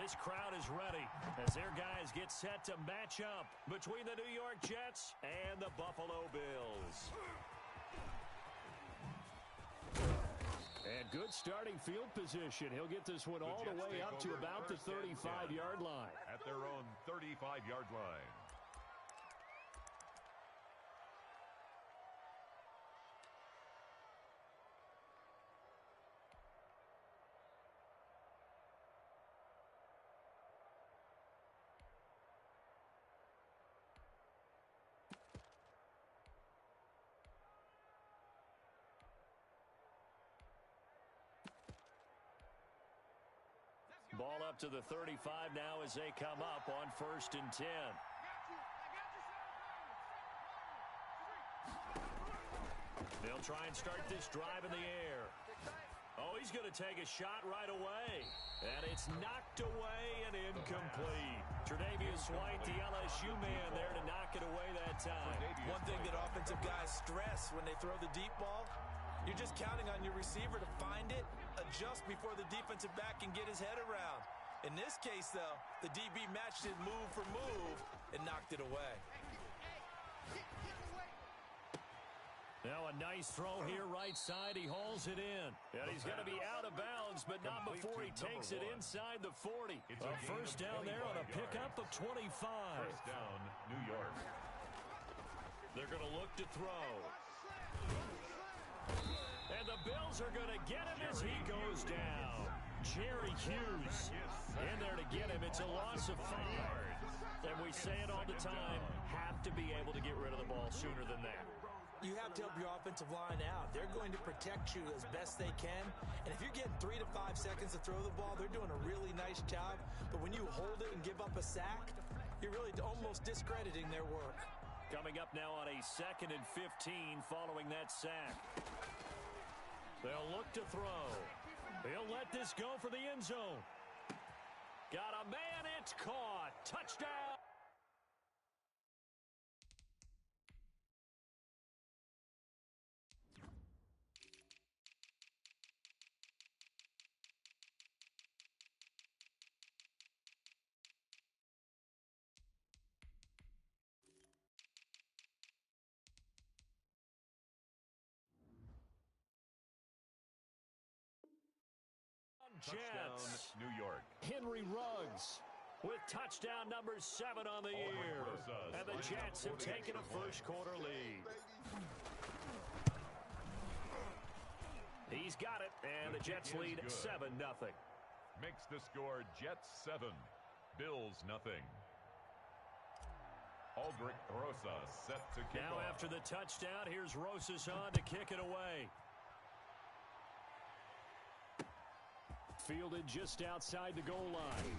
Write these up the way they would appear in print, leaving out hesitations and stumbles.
this crowd is ready as their guys get set to match up between the New York Jets and the Buffalo Bills. And good starting field position. He'll get this one all the way up to about the 35-yard line. At their own 35-yard line. Ball up to the 35 now as they come up on 1st and 10. They'll try and start this drive in the air. Oh, he's going to take a shot right away. And it's knocked away and incomplete. Tre'Davious White, the LSU man, there to knock it away that time. One thing that offensive guys stress when they throw the deep ball, you're just counting on your receiver to find it, adjust before the defensive back can get his head around. In this case, though, the DB matched it move for move and knocked it away. Now a nice throw here right side. He hauls it in. And he's going to be out of bounds, but not before he takes it inside the 40. A first down there on a pickup of 25. First down, New York. They're going to look to throw. And the Bills are going to get him as he goes down. Jerry Hughes in there to get him. It's a loss of 5. And we say it all the time, have to be able to get rid of the ball sooner than that. You have to help your offensive line out. They're going to protect you as best they can. And if you're getting 3 to 5 seconds to throw the ball, they're doing a really nice job. But when you hold it and give up a sack, you're really almost discrediting their work. Coming up now on a 2nd and 15 following that sack. They'll look to throw. He'll let this go for the end zone. Got a man, it's caught. Touchdown. Jets. New York. Henry Ruggs with touchdown number 7 on the year. And the Jets have taken a first-quarter lead. He's got it, and the Jets lead 7-0. Makes the score Jets 7, Bills nothing. Aldrich Rosas set to kick now off. After the touchdown, here's Rosas on to kick it away. Fielded just outside the goal line.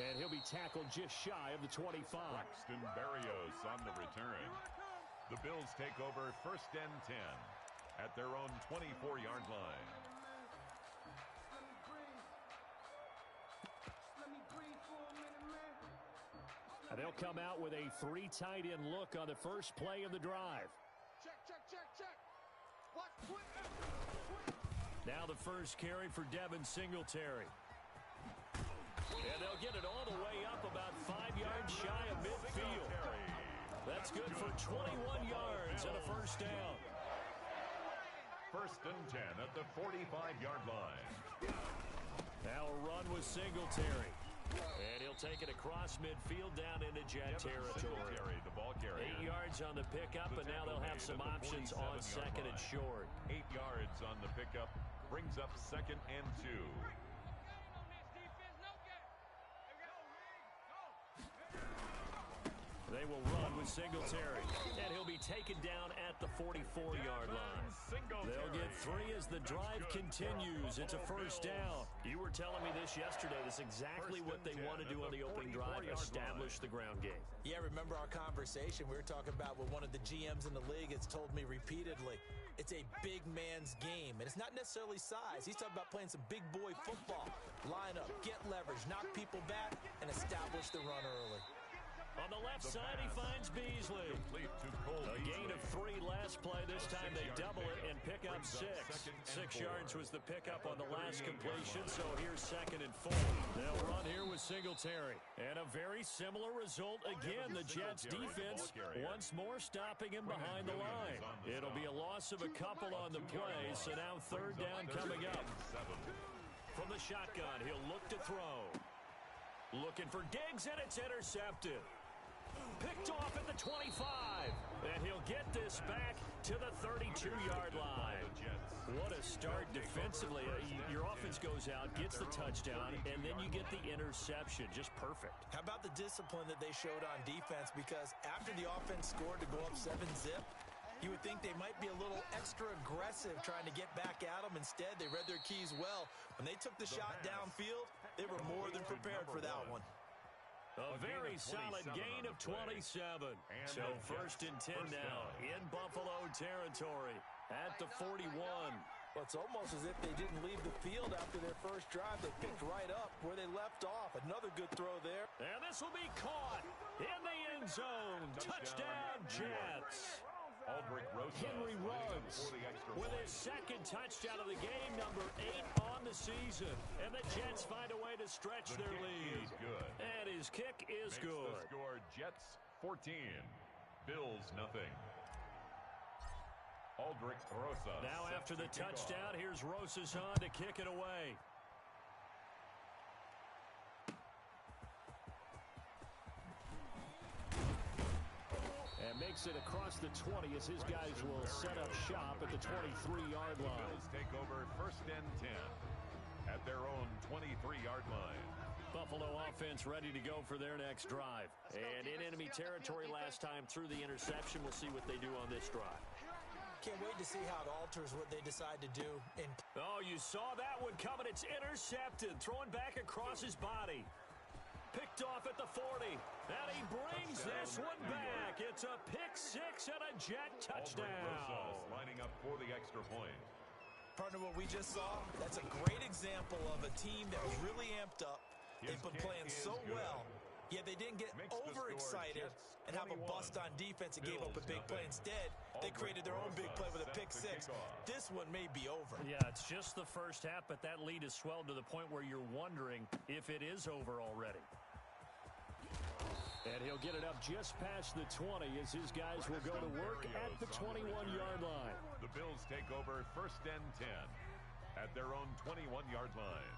And he'll be tackled just shy of the 25. Braxton Berrios on the return. The Bills take over 1st and 10 at their own 24-yard line. And they'll come out with a 3 tight end look on the first play of the drive. Check. What? Now the first carry for Devin Singletary. And they'll get it all the way up about 5 yards shy of midfield. That's good for 21 yards and a first down. 1st and 10 at the 45-yard line. Now a run with Singletary. And he'll take it across midfield down into Jet territory. The ball carrier. 8 yards on the pickup, and now they'll have some options on 2nd and short. 8 yards on the pickup brings up 2nd and 2. They will run with Singletary, and he'll be taken down at the 44-yard line. They'll get 3 as the drive continues. It's a first down. You were telling me this yesterday. This is exactly what they want to do on the opening drive, establish the ground game. Yeah, remember our conversation? We were talking about what one of the GMs in the league has told me repeatedly. It's a big man's game, and it's not necessarily size. He's talking about playing some big boy football. Line up, get leverage, knock people back, and establish the run early. On the left side, he finds Beasley. A gain of 3 last play. This time they double it and pick up 6. 6 yards was the pickup on the last completion, so here's 2nd and 4. They'll run here Singletary. And a very similar result again. The Jets defense once more stopping him behind the line. It'll be a loss of a couple on the play, so now third down coming up. From the shotgun, he'll look to throw. Looking for Diggs, and it's intercepted. Picked off at the 25. And he'll get this back to the 32-yard line. What a start defensively. Your offense goes out, gets the touchdown, and then you get the interception. Just perfect. How about the discipline that they showed on defense? Because after the offense scored to go up 7-zip, you would think they might be a little extra aggressive trying to get back at them. Instead, they read their keys well. When they took the shot downfield, they were more than prepared for that one. A very solid gain of 27. So first and 10 now in Buffalo territory at the 41. Well, it's almost as if they didn't leave the field after their first drive. They picked right up where they left off. Another good throw there. And this will be caught in the end zone. Touchdown, Jets. Henry Ruggs with his second touchdown of the game, number 8 on the season. And the Jets find a way to stretch their lead. And his kick is good. The score, Jets 14, Bills nothing. Aldrich Rosas. Now after the touchdown, here's Rosas on to kick it away. And makes it across the 20 as his guys will set up shop at the 23-yard line. The Bills take over first and 10 at their own 23-yard line. Buffalo offense ready to go for their next drive. And in enemy territory last time through the interception. We'll see what they do on this drive. Can't wait to see how it alters what they decide to do. Oh, you saw that one coming. It's intercepted. Throwing back across his body. Picked off at the 40. And he brings this one back. It's a pick six and a Jet touchdown. Lining up for the extra point. Partner, what we just saw, that's a great example of a team that was really amped up. They've been playing so well, yet they didn't get overexcited and have a bust on defense and gave up a big play. Instead, they created their own big play with a pick six. This one may be over. Yeah, it's just the first half, but that lead has swelled to the point where you're wondering if it is over already. And he'll get it up just past the 20 as his guys will go to work at the 21-yard line. The Bills take over first and 10 at their own 21-yard line.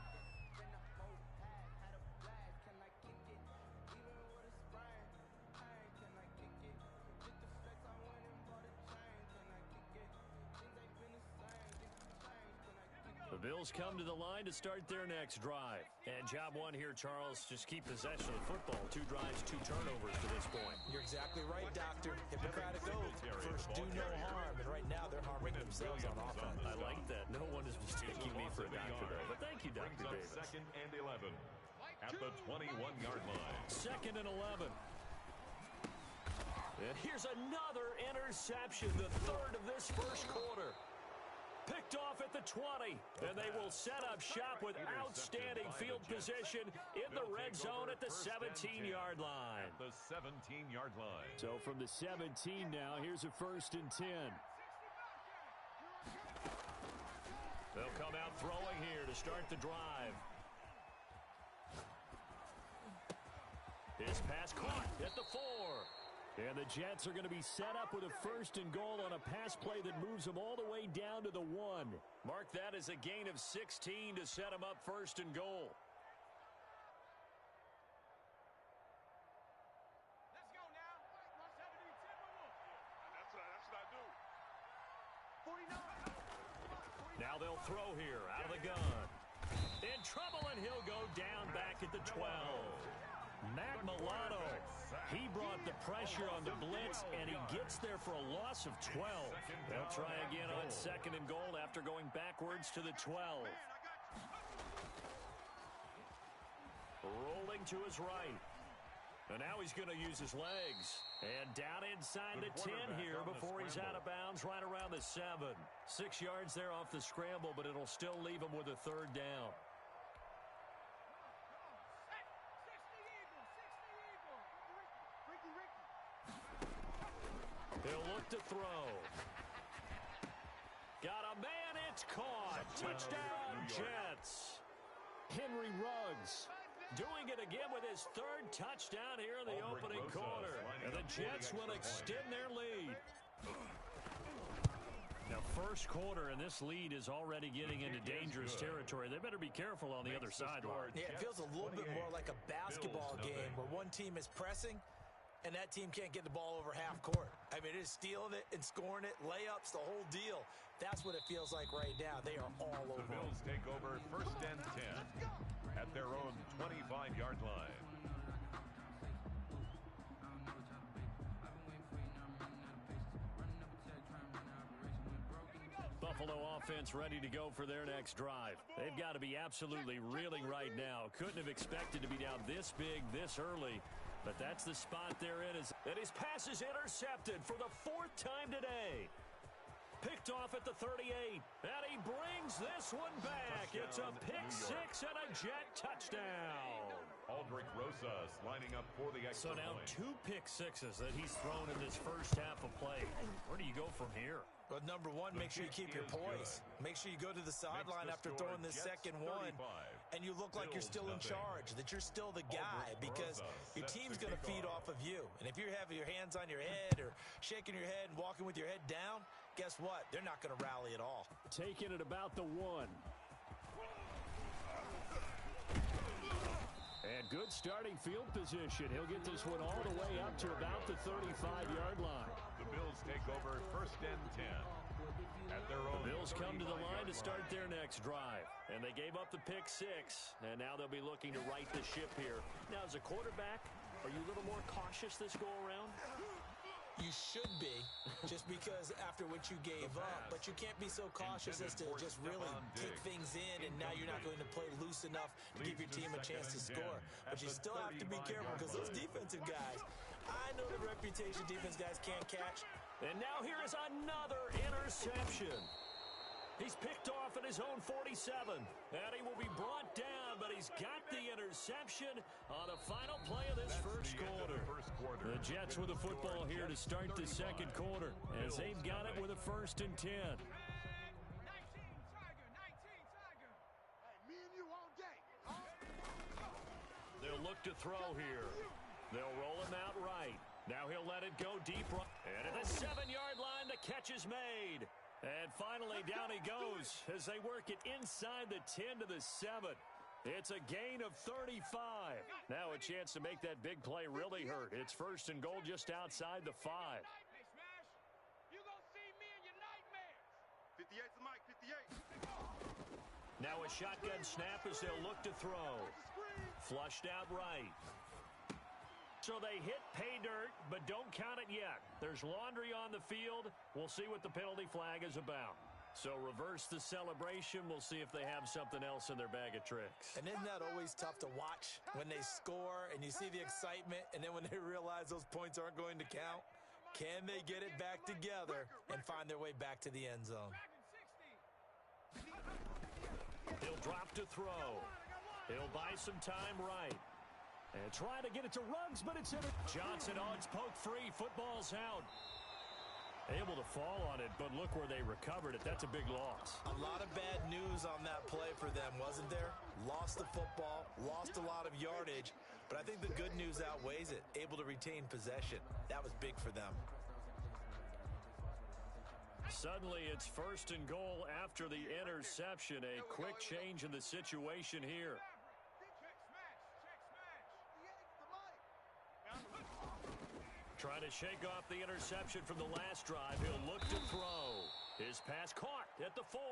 The Bills come to the line to start their next drive. And job one here, Charles, just keep possession of the football. 2 drives, 2 turnovers to this point. You're exactly right, Doctor. Hippocratic oath. First, do no harm. And right now, they're harming themselves on offense. I like that. No one is mistaking me for a doctor, though. But thank you, Dr. Davis. Second and 11 at the 21-yard line. Second and 11. And here's another interception, the third of this first quarter. Picked off at the 20, and they will set up shop with outstanding field position in the red zone at the 17-yard line. At the 17-yard line. So from the 17 now, here's a first and 10. They'll come out throwing here to start the drive. His pass caught at the 4. And the Jets are going to be set up with a first and goal on a pass play that moves them all the way down to the 1. Mark that as a gain of 16 to set them up first and goal. Let's go now. That's what I do. 49. Now they'll throw here out of the gun. In trouble, and he'll go down back at the 12. Matt Milano, he brought the pressure on the blitz, and he gets there for a loss of 12. They'll try again on second and goal after going backwards to the 12. Rolling to his right. And now he's going to use his legs. And down inside the 10 here before he's out of bounds right around the 7. 6 yards there off the scramble, but it'll still leave him with a third down. He'll look to throw. Got a man, it's caught. Touchdown, Jets. Henry Ruggs doing it again with his third touchdown here in the opening quarter. And the Jets will extend their lead. Now, first quarter, and this lead is already getting into dangerous territory. They better be careful on the other sideline. Yeah, it feels a little bit more like a basketball game where one team is pressing and that team can't get the ball over half court. I mean, it is stealing it and scoring it, layups, the whole deal. That's what it feels like right now. They are all over. The Bills take over first and 10 at their own 25-yard line. Buffalo offense ready to go for their next drive. They've got to be absolutely reeling right now. Couldn't have expected to be down this big, this early. But that's the spot they're in. And his pass is intercepted for the fourth time today. Picked off at the 38. And he brings this one back. It's a pick six and a Jet touchdown. Aldrich Rosas lining up for the extra point. So now point. 2 pick sixes that he's thrown in this first half of play. Where do you go from here? Well, number one, make sure you keep your poise. Make sure you go to the sideline after throwing this second one, and you look like you're still in charge, that you're still the guy, because your team's going to feed off of you. And if you're having your hands on your head or shaking your head and walking with your head down, guess what? They're not going to rally at all. Taking it about the 1. And good starting field position. He'll get this one all the way up to about the 35-yard line. The Bills take over first and 10 at their own. The Bills come to the line to start their next drive. And they gave up the pick six. And now they'll be looking to right the ship here. Now, as a quarterback, are you a little more cautious this go-around? You should be, just because after what you gave up. But you can't be so cautious as to just really take things in, and now you're not going to play loose enough to give your team a chance to score. But you still have to be careful, because those defensive guys, I know the reputation defense guys can't catch. And now here is another interception. He's picked off at his own 47. And he will be brought down, but he's got the interception on the final play of this first quarter. The Jets with the football here to start the second quarter, as they've got it with a 1st and 10. They'll look to throw here. They'll roll him out right. Now he'll let it go deep. And at the 7-yard line, the catch is made. And finally, down he goes as they work it inside the 10 to the 7. It's a gain of 35. Now a chance to make that big play really hurt. It's 1st and goal just outside the 5. You gonna see me in your nightmares. 58's the mic, 58. Now a shotgun snap as they'll look to throw. Flushed out right. So they hit pay dirt, but don't count it yet. There's laundry on the field. We'll see what the penalty flag is about. So reverse the celebration. We'll see if they have something else in their bag of tricks. And isn't that always tough to watch when they score and you see the excitement, and then when they realize those points aren't going to count? Can they get it back together and find their way back to the end zone? He'll drop to throw. He'll buy some time right. And try to get it to Ruggs, but it's in it. Johnson on its poke free. Football's out. Able to fall on it, but look where they recovered it. That's a big loss. A lot of bad news on that play for them, wasn't there? Lost the football, lost a lot of yardage, but I think the good news outweighs it. Able to retain possession. That was big for them. Suddenly, it's 1st and goal after the interception. A quick change in the situation here. Trying to shake off the interception from the last drive. He'll look to throw. His pass caught at the 4.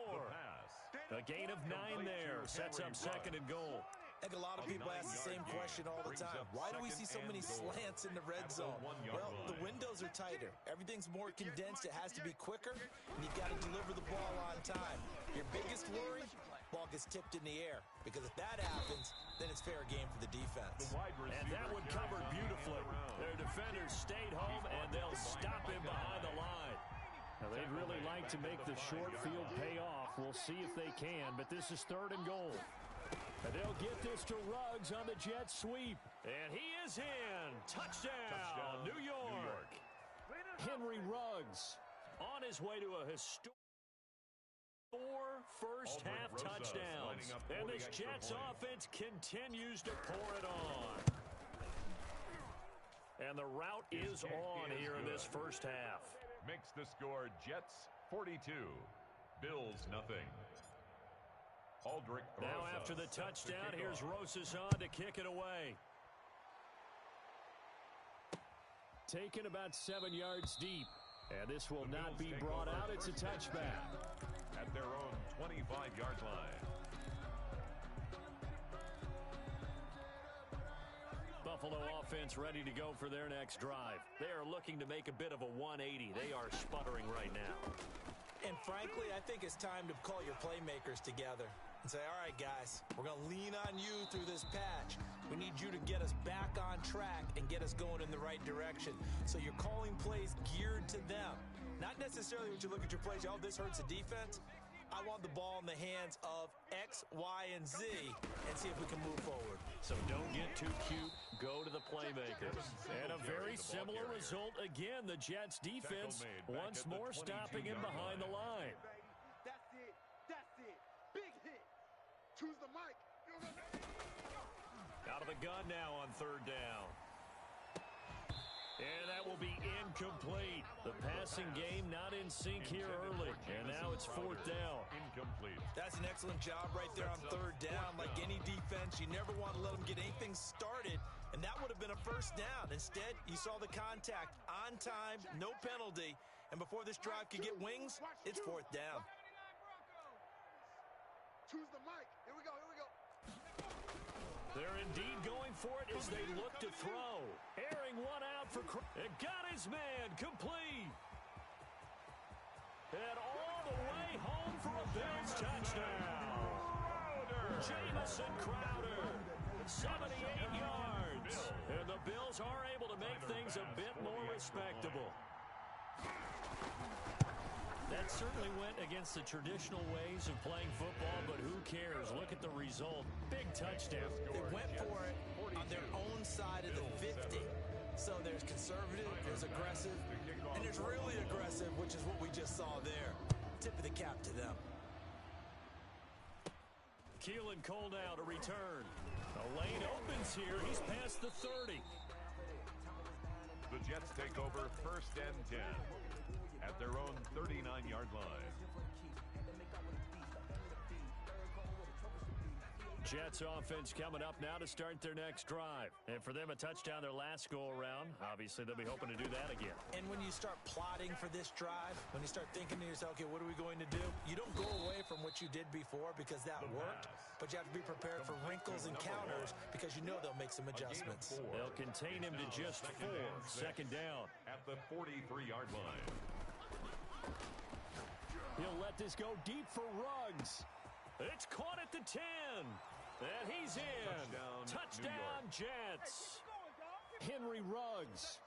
A gain of 9 there. Sets up 2nd and goal. I think a lot of people ask the same question all the time. Why do we see so many slants in the red zone? Well, the windows are tighter. Everything's more condensed. It has to be quicker, and you've got to deliver the ball on time. Your biggest worry, ball gets tipped in the air, because if that happens, then it's fair game for the defense. And that one covered beautifully. Their defenders stayed home, and they'll stop him behind the line. Now, they'd really like to make the short field pay off. We'll see if they can, but this is 3rd and goal. And they'll get this to Ruggs on the jet sweep. And he is in. Touchdown, New York. Henry Ruggs on his way to a historic First half touchdowns. And this Jets offense continues to pour it on. And the route is on here in this first half. Makes the score Jets 42, Bills nothing. Aldrich now Rosas after the touchdown, here's Rosas on to kick it away. Taken about 7 yards deep. And this will not be brought out. It's a touchback. At their own 25-yard line. Buffalo offense ready to go for their next drive. They are looking to make a bit of a 180. They are sputtering right now. And frankly, I think it's time to call your playmakers together and say, all right, guys, we're going to lean on you through this patch. We need you to get us back on track and get us going in the right direction. So you're calling plays geared to them. Not necessarily when you look at your plays, oh, this hurts the defense. I want the ball in the hands of X, Y, and Z and see if we can move forward. So don't get too cute. Go to the playmakers. And a very similar result again. The Jets defense once more stopping him behind the line. That's it. That's it. Big hit. Choose the mic. Out of the gun now on third down. And that will be incomplete. The passing game not in sync here early. And now it's fourth down. Incomplete. That's an excellent job right there on third down. Like any defense, you never want to let them get anything started. And that would have been a first down. Instead, you saw the contact on time, no penalty. And before this drive could get wings, it's fourth down. Choose the mic. Here we go. Here we go. They're indeed going for it as they look to throw. Airing one out for it got his man complete. And all the way home for a Bills touchdown. Jamison Crowder, 78 yards. And the Bills are able to make things a bit more respectable. That certainly went against the traditional ways of playing football, but who cares? Look at the result. Big touchdown. They went for it on their own side of the 50. So there's conservative, there's aggressive, and there's really aggressive, which is what we just saw there. Tip of the cap to them. Keelan Cole now to return. The lane opens here. He's past the 30. The Jets take over first and 10 at their own 39-yard line. Jets offense coming up now to start their next drive. And for them, a touchdown their last go-around. Obviously, they'll be hoping to do that again. And when you start plotting for this drive, when you start thinking to yourself, okay, what are we going to do? You don't go away from what you did before because that worked, but you have to be prepared for wrinkles and counters because you know they'll make some adjustments. They'll contain him to just 4. Second down. At the 43-yard line. He'll let this go deep for Ruggs. It's caught at the 10. And he's in. Touchdown Jets. Henry Ruggs,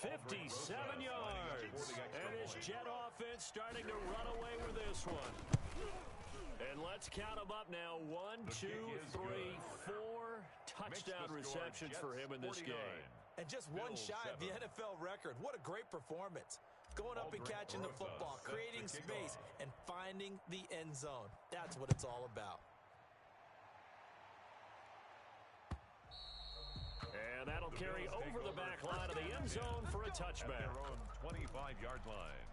57 yards. And his Jet offense starting to run away with this one. And let's count them up now. 1, 2, 3, 4 touchdown receptions for him in this game. And just one shy of the NFL record. What a great performance. Going up and catching the football, creating space, and finding the end zone. That's what it's all about. And that'll carry over the back line of the end zone for a touchback. At their own 25-yard line.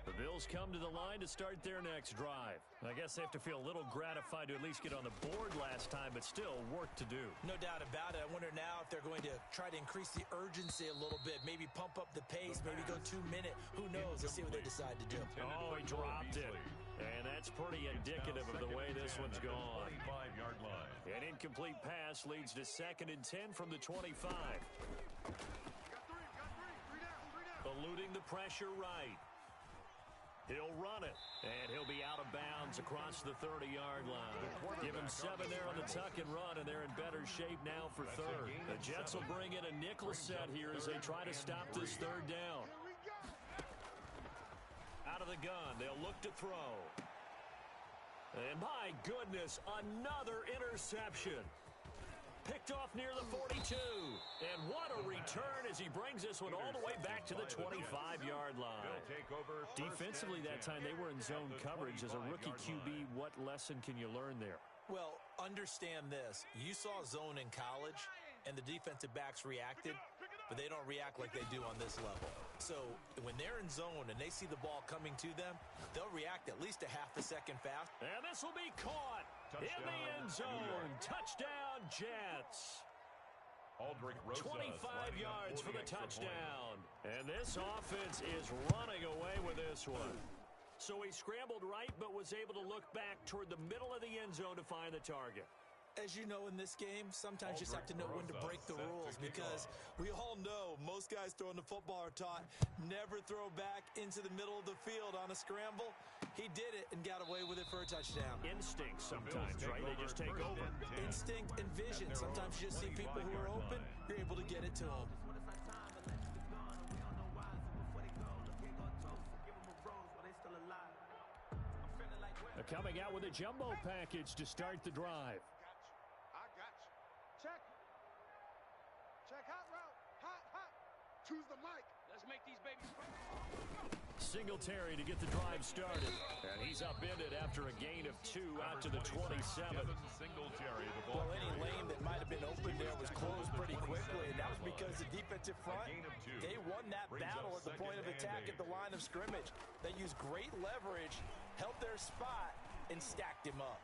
The Bills come to the line to start their next drive. I guess they have to feel a little gratified to at least get on the board last time, but still work to do. No doubt about it. I wonder now if they're going to try to increase the urgency a little bit, maybe pump up the pace, maybe go 2-minute. Who knows? Let's see what they decide to do. Oh, he dropped it. And that's pretty indicative of the way this one's gone. 25-yard line. An incomplete pass leads to 2nd and 10 from the 25. Eluding the pressure right. He'll run it, and he'll be out of bounds across the 30-yard line. Give him 7 there on the tuck and run, and they're in better shape now for third. The Jets will bring in a nickel set here as they try to stop this third down. Out of the gun, they'll look to throw. And my goodness, another interception. Picked off near the 42. And what a return as he brings this one all the way back to the 25-yard line. Defensively that time, they were in zone coverage. As a rookie QB, what lesson can you learn there? Well, understand this. You saw zone in college, and the defensive backs reacted, but they don't react like they do on this level. So when they're in zone and they see the ball coming to them, they'll react at least a half a second fast. And this will be caught in the end zone. Touchdown, Jets. 25 yards for the touchdown. And this offense is running away with this one. So he scrambled right, but was able to look back toward the middle of the end zone to find the target. As you know in this game, sometimes you just have to know when to break the rules, because we all know most guys throwing the football are taught never throw back into the middle of the field on a scramble. He did it and got away with it for a touchdown. Instinct sometimes, right? They just take over. Instinct and vision. Sometimes you just see people who are open, you're able to get it to them. Coming out with a jumbo package to start the drive. I got you. Check. Check hot route. Hot. Choose the mic. Let's make these babies. Singletary to get the drive started. And he's upended after a gain of 2 out to the 27. Well, any lane that might have been open there was closed pretty quickly, and that was because the defensive front, they won that battle at the point of attack at the line of scrimmage. They used great leverage, held their spot, and stacked him up.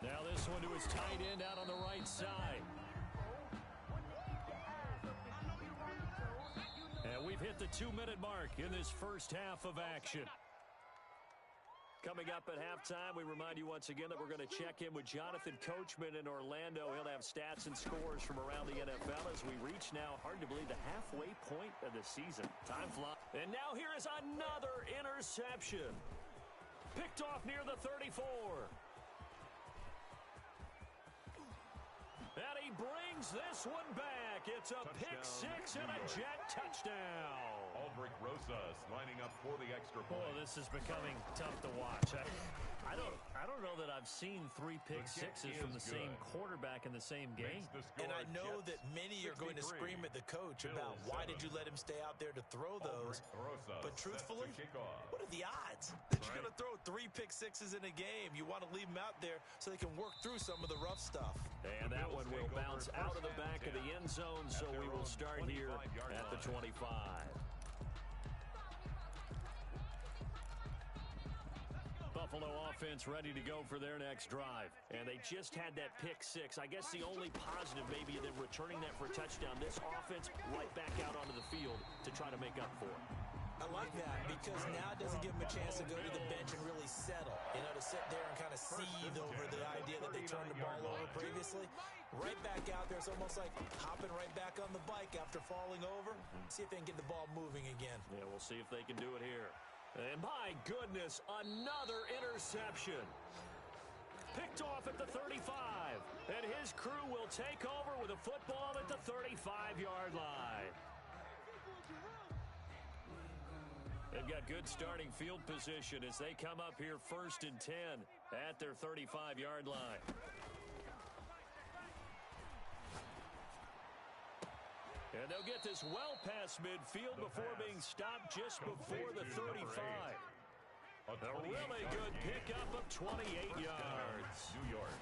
Now this one to his tight end out on the right side. And we've hit the 2-minute mark in this first half of action. Coming up at halftime, we remind you once again that we're going to check in with Jonathan Coachman in Orlando. He'll have stats and scores from around the NFL as we reach now, hard to believe, the halfway point of the season. Time flies. And now here is another interception. Picked off near the 34. And he brings this one back. It's a pick six and a Jet touchdown. Aldrich Rosas lining up for the extra point. Oh, this is becoming tough to watch. I don't know that I've seen 3 pick sixes from the same quarterback in the same game. And I know that many are going to scream at the coach about why did you let him stay out there to throw those. But truthfully, what are the odds that you're going to throw 3 pick sixes in a game? You want to leave them out there so they can work through some of the rough stuff. And that one will bounce out of the back of the end zone, so we will start here at the 25. Buffalo offense ready to go for their next drive. And they just had that pick six. I guess the only positive maybe of them returning that for a touchdown. This offense right back out onto the field to try to make up for it. I like that because now it doesn't give them a chance to go to the bench and really settle. You know, to sit there and kind of seethe over the idea that they turned the ball over previously. Right back out there. It's almost like hopping right back on the bike after falling over. See if they can get the ball moving again. Yeah, we'll see if they can do it here. And my goodness, another interception. Picked off at the 35. And his crew will take over with a football at the 35-yard line. They've got good starting field position as they come up here 1st and 10 at their 35-yard line. And they'll get this well past midfield before being stopped just before the 35. A really good pickup of 28 yards. New York.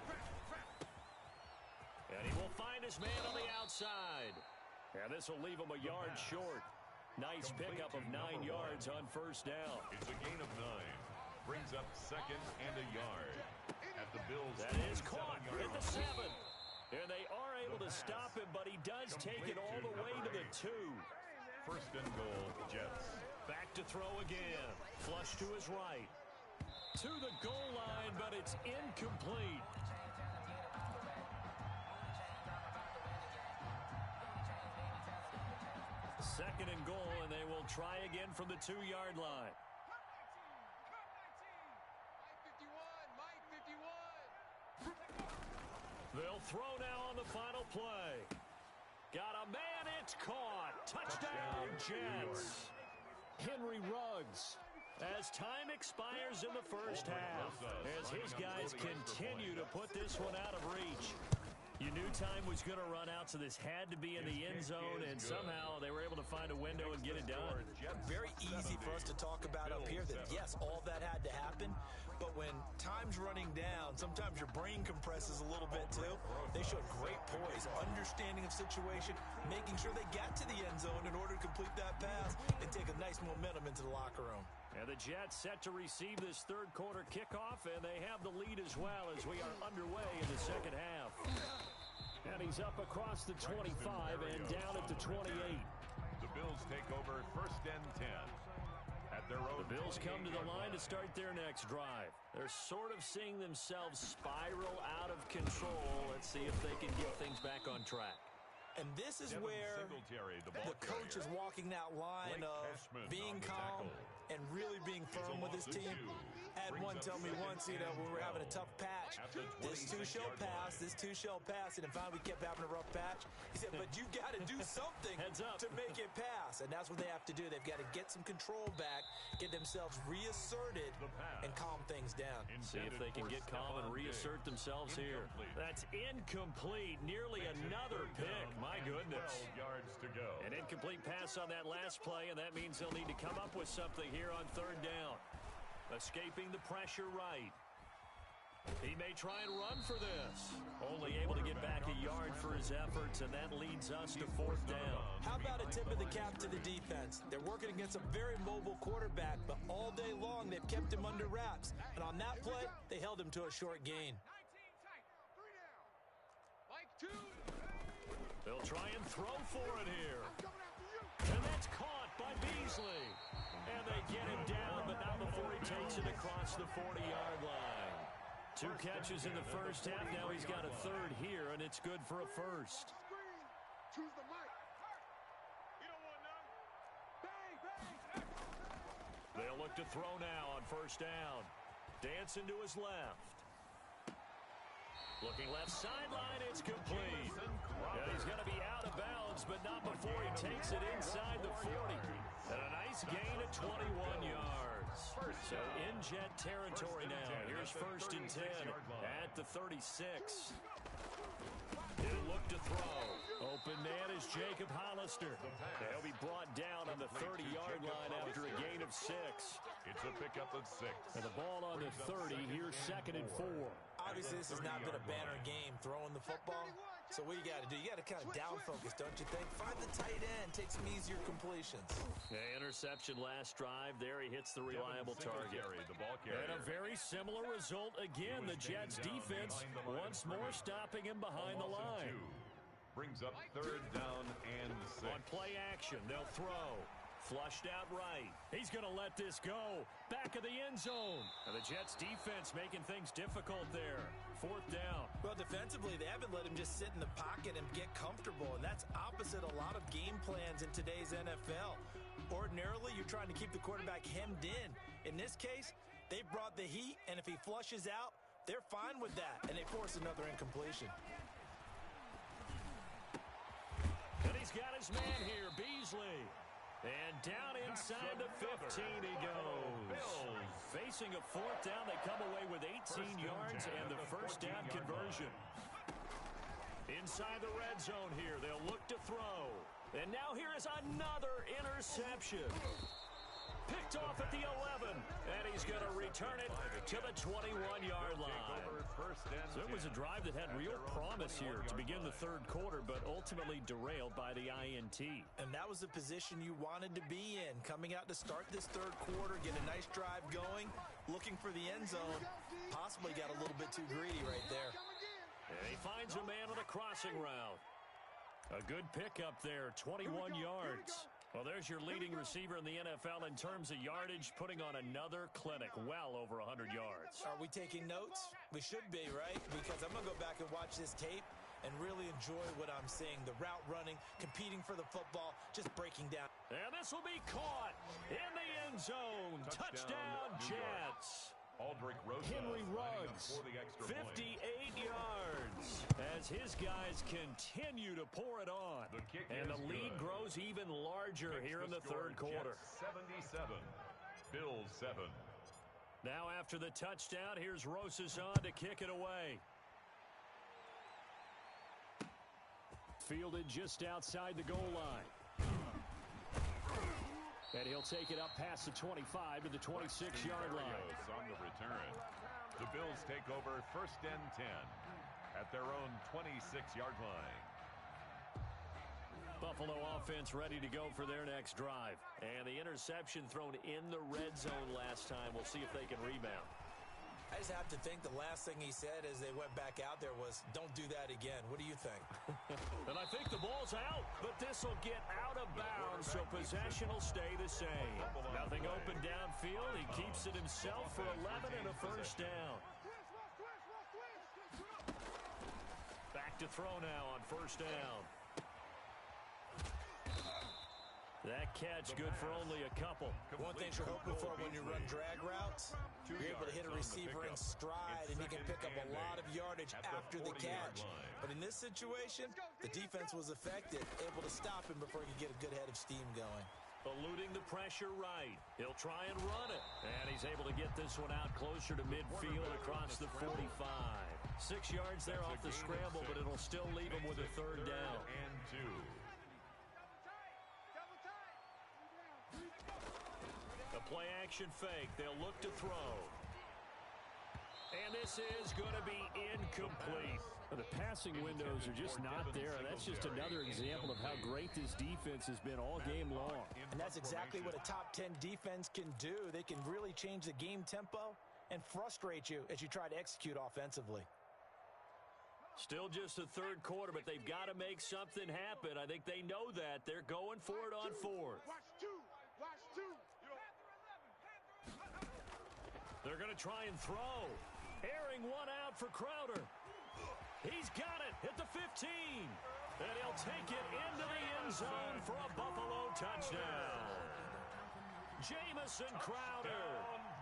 And he will find his man on the outside. And this will leave him a yard short. Nice pickup of 9 yards on 1st down. It's a gain of 9. Brings up 2nd and a yard. At the Bills. That is caught at the 7. And they are able to stop him, but he does take it all the way to the 2. 1st and goal, Jets. Back to throw again. Flush to his right. To the goal line, but it's incomplete. Second and goal, and they will try again from the 2-yard line. They'll throw now on the final play. Got a man, it's caught. Touchdown, Jets. Henry Ruggs, as time expires in the first half, as his guys continue to put this one out of reach. You knew time was going to run out, so this had to be in the end zone, and somehow they were able to find a window and get it done. Very easy for us to talk about up here that, yes, all that had to happen, but when time's running down, sometimes your brain compresses a little bit too. They showed great poise, understanding of situation, making sure they got to the end zone in order to complete that pass and take a nice momentum into the locker room. And the Jets set to receive this third quarter kickoff, and they have the lead as well as we are underway in the second half. And he's up across the 25 and down at the 28. The Bills take over first and 10. At their own the Bills come to the line to start their next drive. They're sort of seeing themselves spiral out of control. Let's see if they can get things back on track. And this is where the coach is walking that line of being calm and really being firm with his team. Had one tell me once, when we were having a tough patch, this too shall pass, and then finally we kept having a rough patch. He said, but you got to do something to make it pass, and that's what they have to do. They've got to get some control back, get themselves reasserted, and calm things down. See if they can get calm and reassert themselves here. That's incomplete, nearly another pick. My goodness. An incomplete pass on that last play, and that means they'll need to come up with something here on third down. Escaping the pressure right. He may try and run for this. Only able to get back a yard for his efforts, and that leads us to fourth down. How about a tip of the cap to the defense? They're working against a very mobile quarterback, but all day long they've kept him under wraps. And on that play, they held him to a short gain. 19 tight. 3 down. Like 2. They'll try and throw for it here. And that's caught by Beasley. And they get him down, but not before he takes it across the 40-yard line. 2 catches in the first half. Now he's got a third here, and it's good for a first. Choose the mic. You don't want none. Bang, bang. They'll look to throw now on first down. Dancing to his left. Looking left sideline, it's complete. Yeah, he's going to be out of bounds, but not before he takes it inside the 40. And a nice gain of 21 yards. So in Jet territory now. Here's first and 10 at the 36. He'll look to throw. Open man is Jacob Hollister. He'll be brought down on the 30-yard line after a gain of 6. It's a pickup of 6. And the ball on the 30. Here's second and 4. Obviously, this has not been a banner game throwing the football. So what you got to do, you got to kind of down focus, don't you think? Find the tight end, take some easier completions. Yeah, interception last drive. There he hits the reliable target. And a very similar result again. The Jets defense once more stopping him behind the line. Brings up third down and 6. On play action, they'll throw. Flushed out right. He's going to let this go. Back of the end zone. And the Jets defense making things difficult there. Fourth down. Well, defensively, they haven't let him just sit in the pocket and get comfortable, and that's opposite a lot of game plans in today's NFL. Ordinarily, you're trying to keep the quarterback hemmed in. In this case, they brought the heat, and if he flushes out, they're fine with that, and they force another incompletion. And he's got his man here, Beasley. And down inside the 15 he goes. Facing a fourth down, they come away with 18 yards and the first down conversion. Inside the red zone here, they'll look to throw. And now here is another interception. Picked off at the 11, and he's going to return it to the 21-yard line. So it was a drive that had real promise here to begin the third quarter, but ultimately derailed by the INT. And that was the position you wanted to be in, coming out to start this third quarter, get a nice drive going, looking for the end zone, possibly got a little bit too greedy right there. And he finds a man on a crossing route. A good pickup there, 21 yards. Well, there's your leading receiver in the NFL in terms of yardage, putting on another clinic, well over 100 yards. Are we taking notes? We should be, right? Because I'm going to go back and watch this tape and really enjoy what I'm seeing. The route running, competing for the football, just breaking down. And this will be caught in the end zone. Touchdown Jets. Henry Ruggs, 58 yards, as his guys continue to pour it on. And the lead grows even larger here in the third quarter. 77, Bills 7. Now after the touchdown, here's Rosas on to kick it away. fielded just outside the goal line. And he'll take it up past the 25 to the 26-yard line. On the return. The Bills take over 1st and 10 at their own 26-yard line. Buffalo offense ready to go for their next drive. And the interception thrown in the red zone last time. We'll see if they can rebound. I just have to think the last thing he said as they went back out there was, don't do that again. What do you think? And I think the ball's out, but this will get out of bounds, so possession will stay the same. Nothing open downfield. He keeps it himself for 11 and a first down. Back to throw now on first down. That catch good for only a couple. One thing you're hoping for when you run drag routes, you're able to hit a receiver in stride, and he can pick up a lot of yardage after the catch. But in this situation, the defense was effective, able to stop him before he could get a good head of steam going. Eluding the pressure right. He'll try and run it. And he's able to get this one out closer to midfield across the 45. 6 yards there off the scramble, but it'll still leave him with a third down. And 2. A play-action fake. They'll look to throw. And this is going to be incomplete. The passing windows are just not there. That's just another example of how great this defense has been all game long. And that's exactly what a top 10 defense can do. They can really change the game tempo and frustrate you as you try to execute offensively. Still just the third quarter, but they've got to make something happen. I think they know that. They're going for it on fourth. Watch two. Watch two. They're going to try and throw. Airing one out for Crowder. He's got it at the 15. And he'll take it into the end zone for a Buffalo touchdown. Jamison Crowder,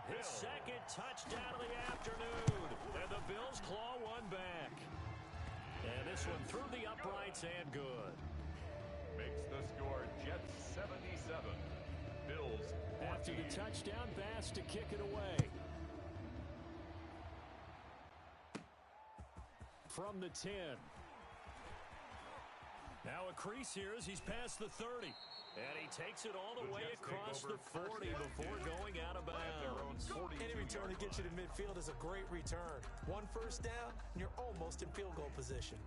his second touchdown of the afternoon. And the Bills claw one back. And this one through the uprights and good. Makes the score Jets 77. Bills 14. After the touchdown pass to kick it away. From the 10. Now a crease here as he's past the 30. And he takes it all the way across the 40 before going out of bounds. Any return that gets you to midfield is a great return. One first down, and you're almost in field goal position.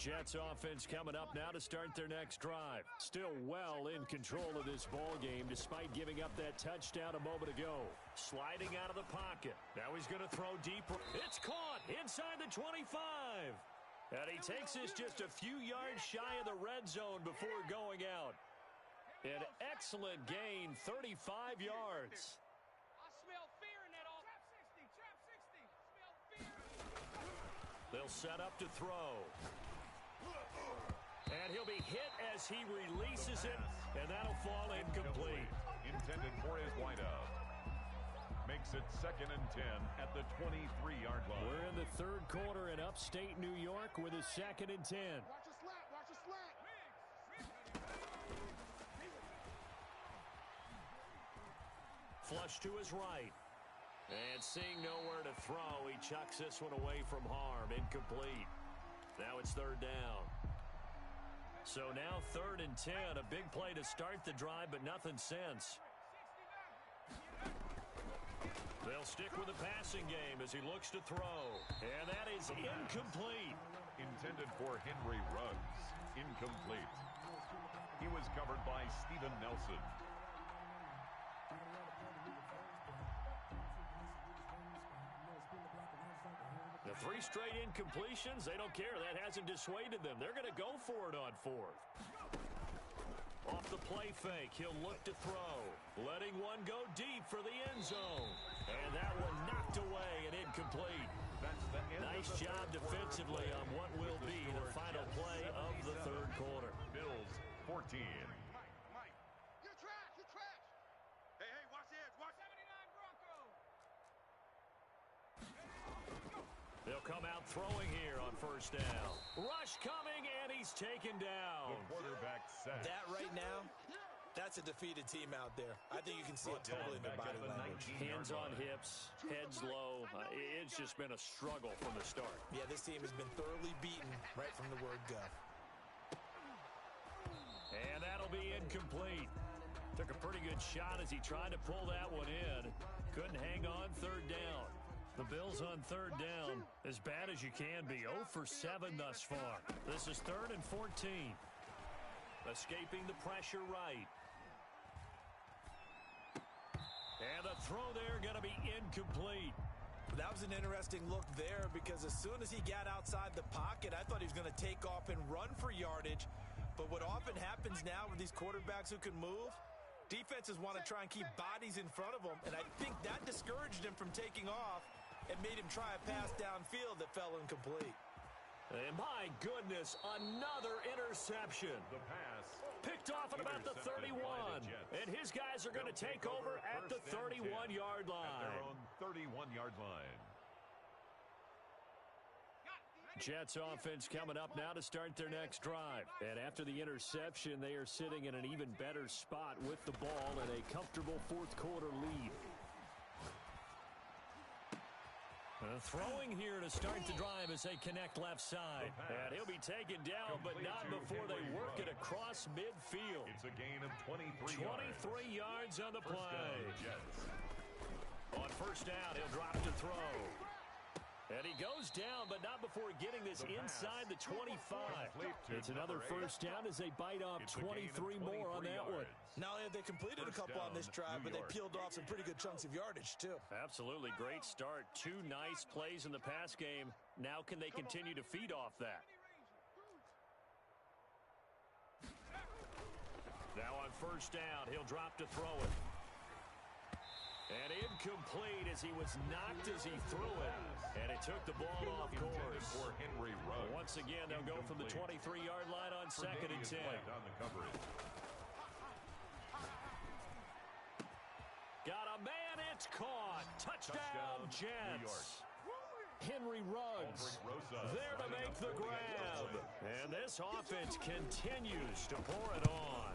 Jets offense coming up now to start their next drive. Still well in control of this ball game despite giving up that touchdown a moment ago. Sliding out of the pocket. Now he's going to throw deep. It's caught inside the 25. And he takes this just a few yards shy of the red zone before going out. An excellent gain, 35 yards. I smell fear in that all. Trap 60. Smell fear. They'll set up to throw. And he'll be hit as he releases it, and that'll fall incomplete. Intended for his wideout. Makes it 2nd and 10 at the 23-yard line. We're in the third quarter in upstate New York with a 2nd and 10. Watch a slat. Watch a slat. Flush to his right. And seeing nowhere to throw, he chucks this one away from harm. Incomplete. Now it's third down. So now 3rd and 10. A big play to start the drive, but nothing since. They'll stick with the passing game as he looks to throw. And that is incomplete. Intended for Henry Ruggs. Incomplete. He was covered by Steven Nelson. The 3 straight incompletions, they don't care. That hasn't dissuaded them. They're going to go for it on 4th. Off the play fake, he'll look to throw. Letting one go deep for the end zone. And that one knocked away and incomplete. That's the end nice of the job defensively on what will be the final play of the third quarter. Bills 14. Mike. You're trash. You're trash. Hey, watch the edge. Watch 79 Broncos. They'll come out throwing here on first down. Rush coming, and he's taken down. The quarterback set. That right now, that's a defeated team out there. I think you can see it totally in their body language. Hands on hips, heads low. It's it's just been a struggle from the start. Yeah, this team has been thoroughly beaten right from the word go. And that'll be incomplete. Took a pretty good shot as he tried to pull that one in. Couldn't hang on third down. The Bills on third down, as bad as you can be. 0 for 7 thus far. This is 3rd and 14. Escaping the pressure right. And the throw there going to be incomplete. That was an interesting look there because as soon as he got outside the pocket, I thought he was going to take off and run for yardage. But what often happens now with these quarterbacks who can move, defenses want to try and keep bodies in front of them, and I think that discouraged him from taking off and made him try a pass downfield that fell incomplete. And my goodness, another interception. The pass. Picked off at about the 31. And his guys are going to take over at the 31-yard line. At their own 31-yard line. Jets offense coming up now to start their next drive. And after the interception, they are sitting in an even better spot with the ball and a comfortable fourth-quarter lead. Throwing here to start the drive as they connect left side. And he'll be taken down, but not before they work it across midfield. It's a gain of 23 yards on the play. On first down, he'll drop to throw. And he goes down, but not before getting this inside the 25. It's another first down as they bite off 23 more on that one. Not only have they completed a couple on this drive, but they peeled off some pretty good chunks of yardage, too. Absolutely. Great start. 2 nice plays in the pass game. Now can they continue to feed off that? Now on first down, he'll drop to throw it. And incomplete as he was knocked as he threw it. And it took the ball off course. For Henry Ruggs. Once again, they'll go from the 23-yard line on 2nd and 10. On the coverage. Got a man, it's caught. Touchdown, Jets. Henry Ruggs there to make the grab. And this offense continues to pour it on.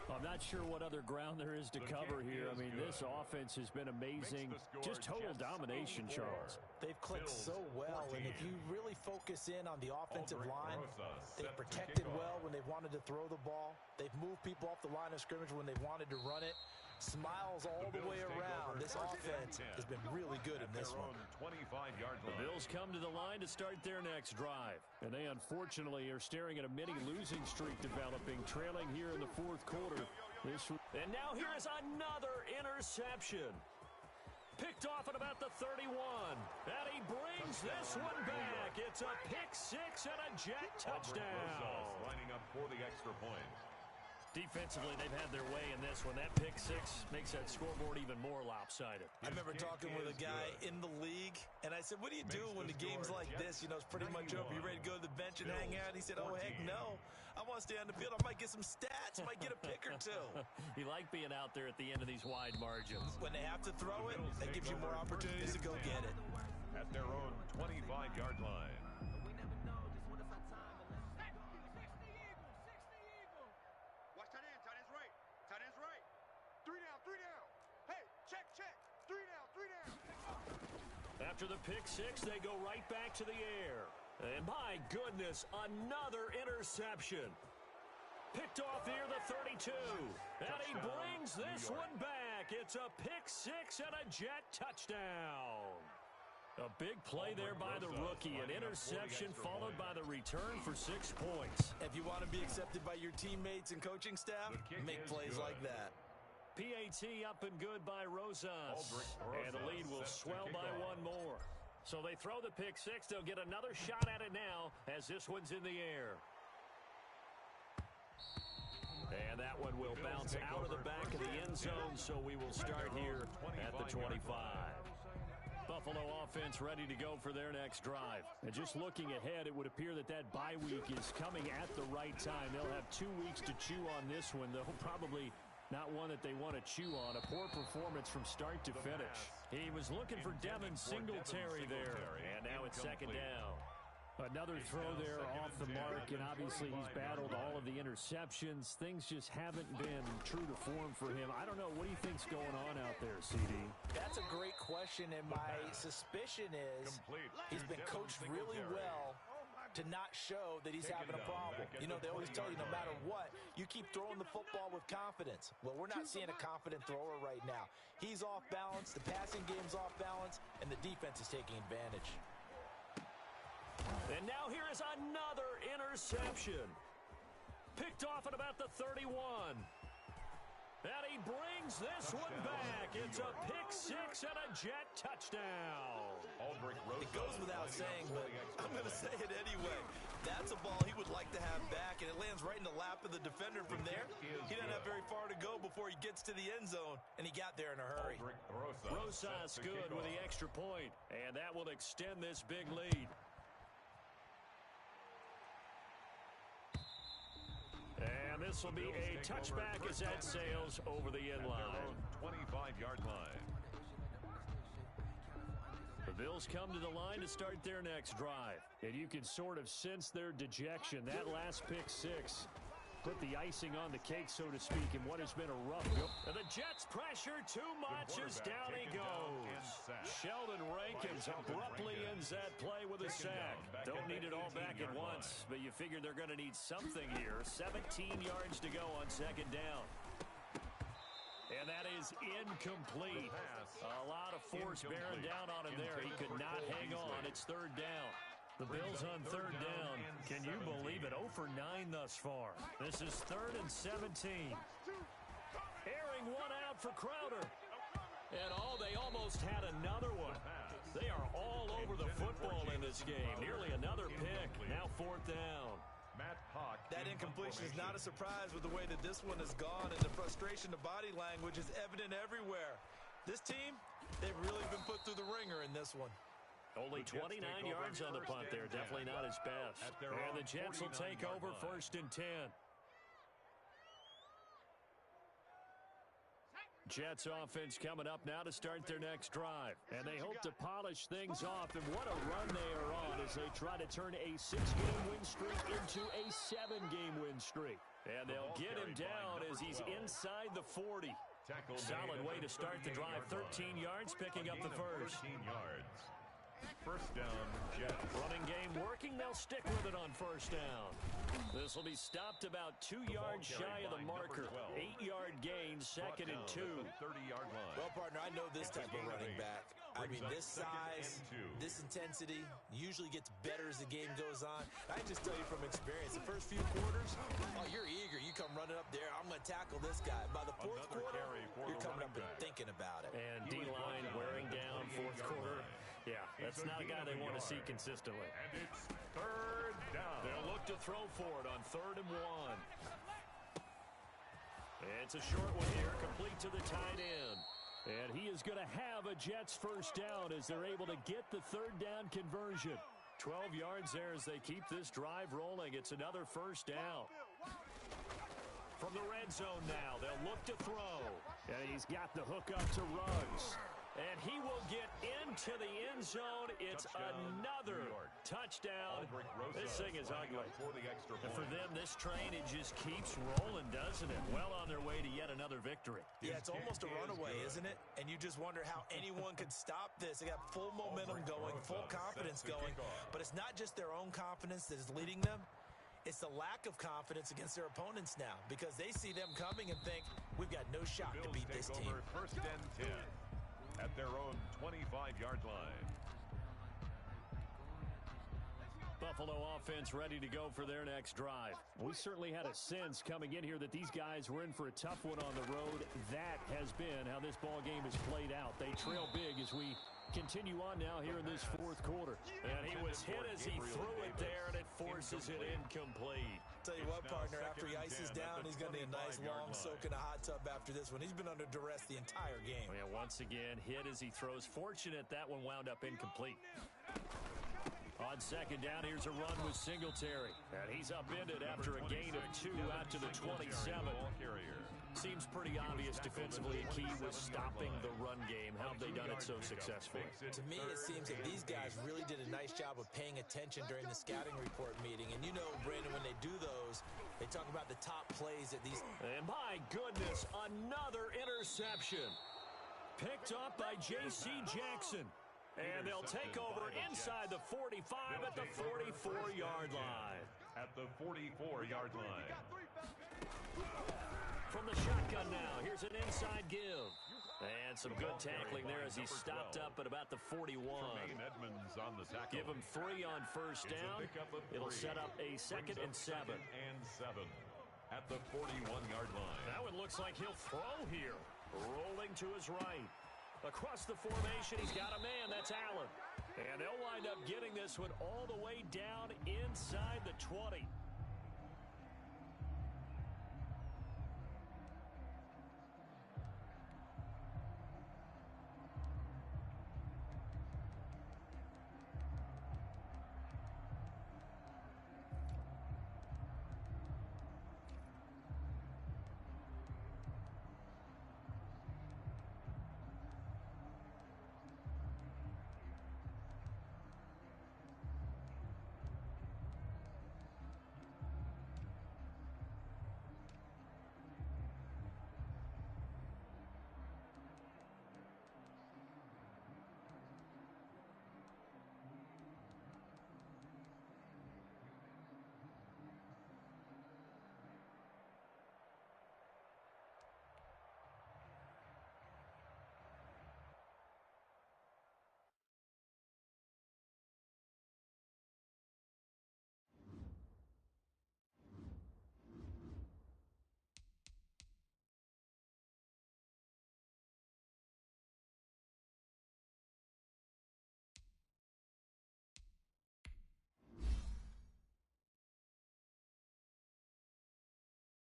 I'm not sure what other ground there is to cover here. I mean, this offense has been amazing. Just total domination, Charles. They've clicked so well, and if you really focus in on the offensive line, they've protected well when they've wanted to throw the ball. They've moved people off the line of scrimmage when they've wanted to run it. Smiles all the way around. This offense has been really good in this one. The Bills come to the line to start their next drive. And they unfortunately are staring at a mini losing streak developing, trailing here in the fourth quarter. And now here is another interception. Picked off at about the 31. And he brings this one back. It's a pick-6 and a Jet touchdown. Lining up for the extra point. Defensively, they've had their way in this one. That pick-6 makes that scoreboard even more lopsided. I remember talking with a guy in the league, and I said, what do you do when the game's like this? You know, it's pretty much over. You ready to go to the bench and hang out? He said, oh, heck no. I want to stay on the field. I might get some stats. I might get a pick or two. You like being out there at the end of these wide margins. When they have to throw it, that gives you more opportunities to go get it. At their own 25-yard line. After the pick-6, they go right back to the air. And my goodness, another interception. Picked off near the 32. And he brings this one back. It's a pick-6 and a Jet touchdown. A big play there by the rookie. An interception followed by the return for 6 points. If you want to be accepted by your teammates and coaching staff, make plays like that. PAT up and good by Rosas. And the lead will swell by 1 more. So they throw the pick-6. They'll get another shot at it now as this one's in the air. And that one will bounce out of the back of the end zone, so we will start here at the 25. Buffalo offense ready to go for their next drive. And just looking ahead, it would appear that bye week is coming at the right time. They'll have 2 weeks to chew on this one, though probably not one that they want to chew on. A poor performance from start to finish. He was looking for Devin Singletary there. And now it's second down. Another throw there off the mark, and obviously he's battled all of the interceptions. Things just haven't been true to form for him. I don't know. What do you think's going on out there, CD? That's a great question, and my suspicion is he's been coached really well to not show that he's having a problem. You know, they always tell you no matter what, you keep throwing the football with confidence. Well, we're not seeing a confident thrower right now. He's off balance, the passing game's off balance, and the defense is taking advantage. And now here is another interception. Picked off at about the 31. And he brings this one back. It's a pick six and a Jet touchdown. It goes without saying, but I'm going to say it anyway. That's a ball he would like to have back, and it lands right in the lap of the defender from there. He doesn't have very far to go before he gets to the end zone, and he got there in a hurry. Rosas good with the extra point, and that will extend this big lead. And this will be a touchback as that sails over the end line. 25-yard line. The Bills come to the line to start their next drive. And you can sort of sense their dejection. That last pick six put the icing on the cake, so to speak, in what has been a rough go. And the Jets pressure too much as down he goes. Sheldon Rankins abruptly ends that play with a sack. Don't need it all back at once, but you figure they're going to need something here. 17 yards to go on second down. And that is incomplete. A lot of force bearing down on him there. He could not hang on. It's third down. The Bills on third down. Can you believe it? 0 for 9 thus far. This is 3rd and 17. Airing one out for Crowder. And they almost had another one. They are all over the football in this game. Nearly another pick. Now 4th down. That incompletion is not a surprise with the way that this one has gone, and the frustration of body language is evident everywhere. This team, they've really been put through the ringer in this one. Only 29 yards on the punt there. Definitely not his best. And the Jets will take over 1st and 10. Jets offense coming up now to start their next drive. And they hope to polish things off. And what a run they are on as they try to turn a 6-game win streak into a 7-game win streak. And they'll get him down as he's inside the 40. Solid way to start the drive. 13 yards, picking up the first. 13 yards. First down, Jets. Running game working. They'll stick with it on first down. This will be stopped about 2 yards shy of the marker. 8-yard gain, 2nd and 2. 30-yard line. Well, partner, I know this type of running back. I mean, this size, this intensity usually gets better as the game goes on. I can just tell you from experience, the first few quarters, you're eager. You come running up there, I'm going to tackle this guy. By the 4th quarter, you're coming up and thinking about it. And D-line wearing down 4th quarter. Yeah, that's not a guy they want to see consistently. And it's 3rd down. They'll look to throw for it on 3rd and 1. It's a short one here, complete to the tight end. And he is going to have a Jets first down as they're able to get the 3rd down conversion. 12 yards there as they keep this drive rolling. It's another first down. From the red zone now, they'll look to throw. And he's got the hook up to Ruggs. And he will get into the end zone. It's another touchdown. This thing is ugly. And for them, this train, it just keeps rolling, doesn't it? Well on their way to yet another victory. Yeah, it's almost a runaway, isn't it? And you just wonder how anyone could stop this. They got full momentum going, full confidence going. But it's not just their own confidence that is leading them. It's the lack of confidence against their opponents now because they see them coming and think, we've got no shot to beat this team. 1st and 10. At their own 25-yard line. Buffalo offense ready to go for their next drive. We certainly had a sense coming in here that these guys were in for a tough one on the road. That has been how this ball game is played out. They trail big as we continue on now here in this 4th quarter. And he was hit as he threw it there, and it forces it incomplete. Tell you what, partner, after he ices down, he's going to need a nice long soak in a hot tub after this one. He's been under duress the entire game. Yeah, once again, hit as he throws. Fortunate that one wound up incomplete. On second down, here's a run with Singletary. And he's upended after a gain of 2 out to the 27. Seems pretty obvious defensively a key was stopping the run game. How have they done it so successfully? To me, it seems that these guys really did a nice job of paying attention during the scouting report meeting. And you know, Brandon, when they do those, they talk about the top plays that these... And my goodness, another interception. Picked up by J.C. Jackson. And they'll take over inside the 45 at the 44-yard line. At the 44-yard line. From the shotgun now, here's an inside give. And some good tackling there as he stopped up at about the 41. Edmonds on the tackle. Give him 3 on first down. It'll set up a 2nd and 7. At the 41-yard line. That one looks like he'll throw here. Rolling to his right. Across the formation, he's got a man. That's Allen. And they'll wind up getting this one all the way down inside the 20.